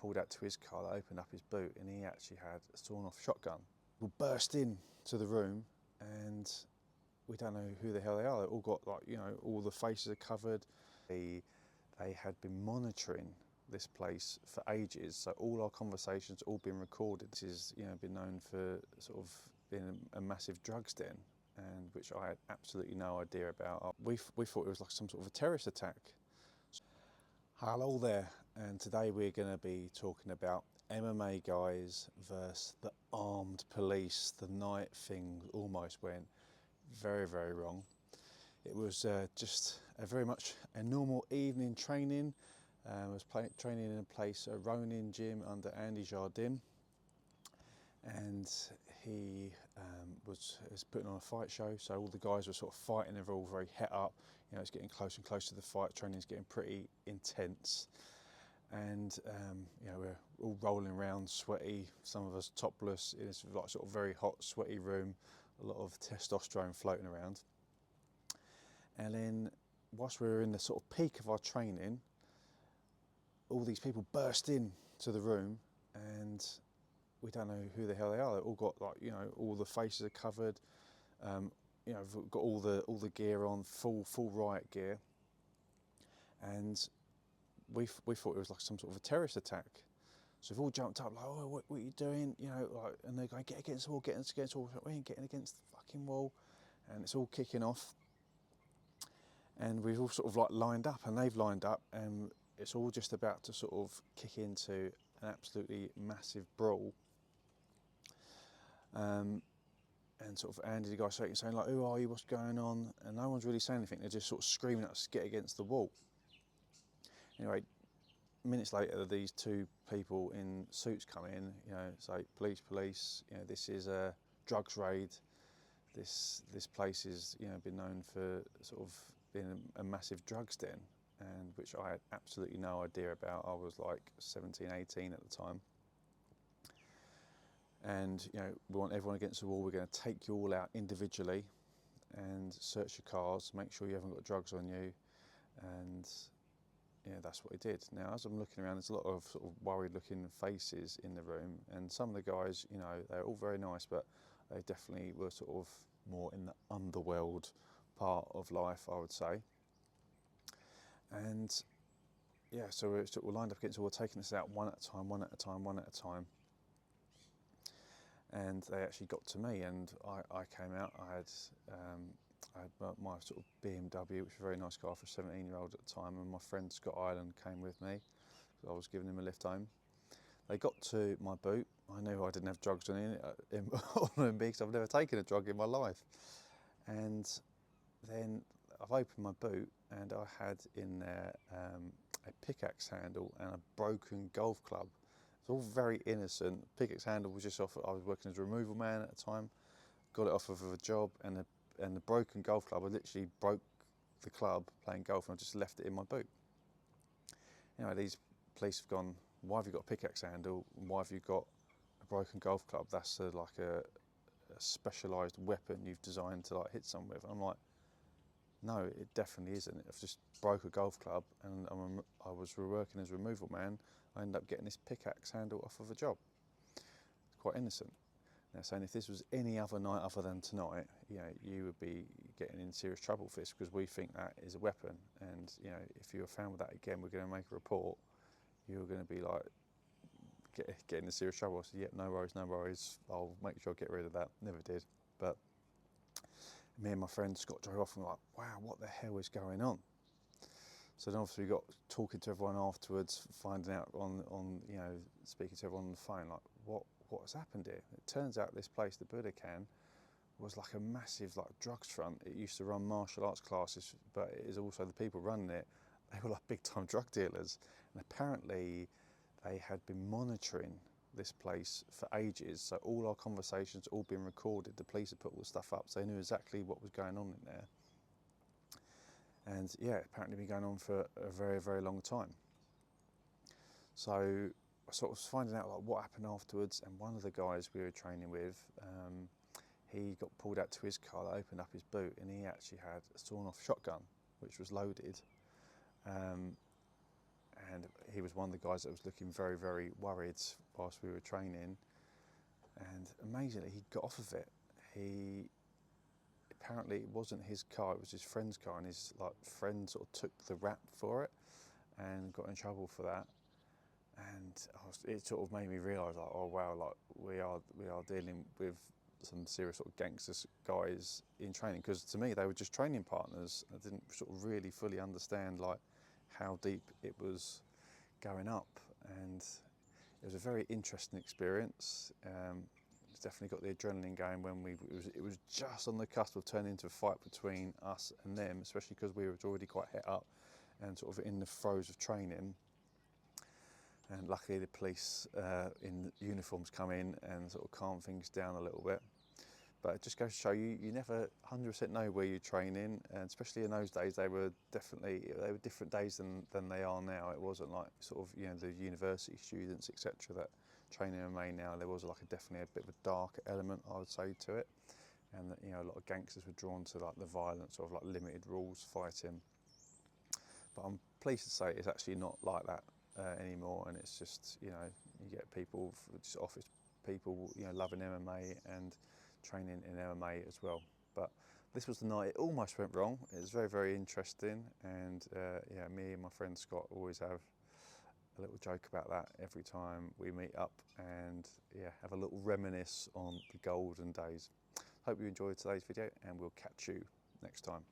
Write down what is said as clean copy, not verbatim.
pulled out to his car, they opened up his boot, and he actually had a sawn-off shotgun. We burst in to the room, and we don't know who the hell they are. They've all got, like, you know, all the faces are covered. They had been monitoring this place for ages, so all our conversations all been recorded. This is, you know, been known for sort of being a massive drugs den, and which I had absolutely no idea about. We thought it was like some sort of a terrorist attack. Hello there, and today we're going to be talking about MMA guys versus the armed police. The night thing almost went very, very wrong. It was just very much a normal evening training. I was training in a place, a Ronin gym under Andy Jardim, and he was putting on a fight show. So all the guys were sort of fighting. They're all very het up. You know, it's getting closer and closer to the fight. Training's getting pretty intense, and you know, we're all rolling around, sweaty. Some of us topless in this like sort of very hot, sweaty room. A lot of testosterone floating around. And then, whilst we were in the sort of peak of our training, all these people burst in to the room, and we don't know who the hell they are. They've all got, like, you know, all the faces are covered. You know, we've got all the gear on, full riot gear, and we thought it was like some sort of a terrorist attack. So we've all jumped up, like, oh, what are you doing? You know, like, and they're going, get against the wall, get against the wall. We ain't getting against the fucking wall, and it's all kicking off. And we've all sort of like lined up, and they've lined up, and it's all just about to sort of kick into an absolutely massive brawl. And sort of Andy, the guy, saying like, who are you, what's going on? And no one's really saying anything. They're just sort of screaming at us to get against the wall. Anyway, minutes later, these two people in suits come in, you know, say, police, you know, this is a drugs raid. This place is, you know, been known for sort of being a massive drugs den, and which I had absolutely no idea about. I was like 17, 18 at the time. And, you know, we want everyone against the wall. We're going to take you all out individually and search your cars, make sure you haven't got drugs on you. And, yeah, that's what we did. Now, as I'm looking around, there's a lot of sort of worried looking faces in the room, and some of the guys, you know, they're all very nice, but they definitely were sort of more in the underworld part of life, I would say. And yeah, so we're sort of lined up against the wall, taking us out one at a time. And they actually got to me, and I came out. I had my sort of BMW, which was a very nice car for a 17-year-old at the time, and my friend Scott Ireland came with me. So I was giving him a lift home. They got to my boot. I knew I didn't have drugs on it because I've never taken a drug in my life. And then I've opened my boot, and I had in there a pickaxe handle and a broken golf club. It's all very innocent. Pickaxe handle was just off. I was working as a removal man at the time. Got it off of a job, and the broken golf club, I literally broke the club playing golf, and I just left it in my boot. Anyway, these police have gone, why have you got a pickaxe handle? Why have you got a broken golf club? That's like a specialised weapon you've designed to like hit someone with. And I'm like, no, it definitely isn't. I've just broke a golf club, and I was working as a removal man. I ended up getting this pickaxe handle off of a job. It's quite innocent. Now, saying if this was any other night other than tonight, you know, you would be getting in serious trouble for this, because we think that is a weapon. And, you know, if you were found with that again, we're going to make a report. You're going to be like, getting in serious trouble. I said, yep, no worries. I'll make sure I get rid of that. Never did. But me and my friend Scott drove off, and we're like, wow, what the hell is going on? So then obviously we got talking to everyone afterwards, finding out on you know, speaking to everyone on the phone, like, what's happened here? It turns out this place, the Budokan, was like a massive like drugs front. It used to run martial arts classes, but it is also the people running it, they were like big time drug dealers. And apparently they had been monitoring this place for ages, so all our conversations all been recorded. The police had put all the stuff up, so they knew exactly what was going on in there. And yeah, apparently been going on for a very, very long time. So I sort of was finding out like what happened afterwards, and one of the guys we were training with, he got pulled out to his car, they opened up his boot, and he actually had a sawn-off shotgun, which was loaded. And and he was one of the guys that was looking very, very worried whilst we were training. And amazingly, he got off of it. Apparently it wasn't his car, it was his friend's car, and his friend sort of took the rap for it and got in trouble for that. And it sort of made me realise, like, oh wow, like we are dealing with some serious sort of gangsters guys in training, because to me they were just training partners. I didn't sort of really fully understand like how deep it was going up, and it was a very interesting experience. It's definitely got the adrenaline going when it was just on the cusp of turning into a fight between us and them, especially because we were already quite hit up and sort of in the throes of training. And luckily the police in uniforms come in and sort of calm things down a little bit. But it just goes to show you, you never 100% know where you're training, and especially in those days, they were different days than they are now. It wasn't like sort of, you know, the university students, etc., that train MMA now. There was definitely a bit of a dark element, I would say, to it, and that, you know, a lot of gangsters were drawn to like the violence of like limited rules fighting. But I'm pleased to say it's actually not like that anymore, and it's just, you know, you get people, just office people, you know, loving MMA and training in MMA as well. But this was the night it almost went wrong. It was very, very interesting, and yeah, me and my friend Scott always have a little joke about that every time we meet up, and yeah, have a little reminisce on the golden days. Hope you enjoyed today's video, and we'll catch you next time.